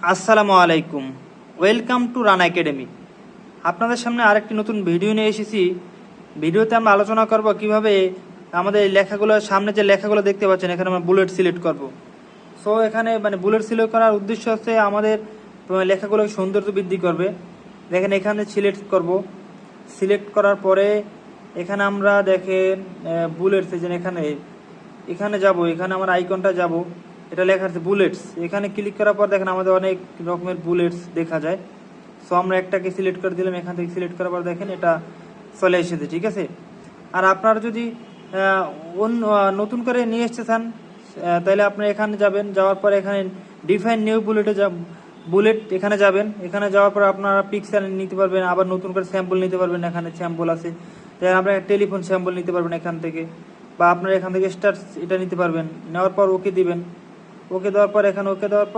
আসসালামু আলাইকুম, welcome to run academy. আপনাদের সামনে আরেকটি নতুন ভিডিও নিয়ে এসেছি। ভিডিওতে আমরা আলোচনা করব কিভাবে আমাদের এই লেখাগুলো, সামনে যে লেখাগুলো দেখতে পাচ্ছেন এখানে আমরা বুলেট সিলেক্ট করব। সো এখানে বুলেট সিলেক্ট করার উদ্দেশ্য হচ্ছে আমাদের লেখাগুলোকে সৌন্দর্য বৃদ্ধি করবে। দেখেন এখানে সিলেক্ট করব, সিলেক্ট করার পরে এখানে আমরা দেখেন বুলেটস, এখানে এখানে যাব, এখানে আমার আইকনটা যাব, এটা লেখা আছে বুলেটস। এখানে ক্লিক করার পর দেখেন আমাদের অনেক রকমের বুলেটস দেখা যায়। সো আমরা একটাকে সিলেক্ট করে দিলাম, এখান থেকে সিলেক্ট করার পর দেখেন এটা চলে এসেছে, ঠিক আছে। আর আপনারা যদি নতুন করে নিয়ে এসতে চান তাহলে আপনি এখানে যাবেন, যাওয়ার পর এখানে ডিফাইন নিউ বুলেট এখানে যাবেন। এখানে যাওয়ার পর আপনারা পিক্সেল নিতে পারবেন, আবার নতুন করে স্যাম্পল নিতে পারবেন। এখানে স্যাম্পল আছে, তাই আপনার টেলিফোন স্যাম্পল নিতে পারবেন এখান থেকে, বা আপনারা এখান থেকে স্টার এটা নিতে পারবেন। নেওয়ার পর ওকে দিবেন, ওকে দেওয়ার পর এখানে ওকে দেওয়ার পর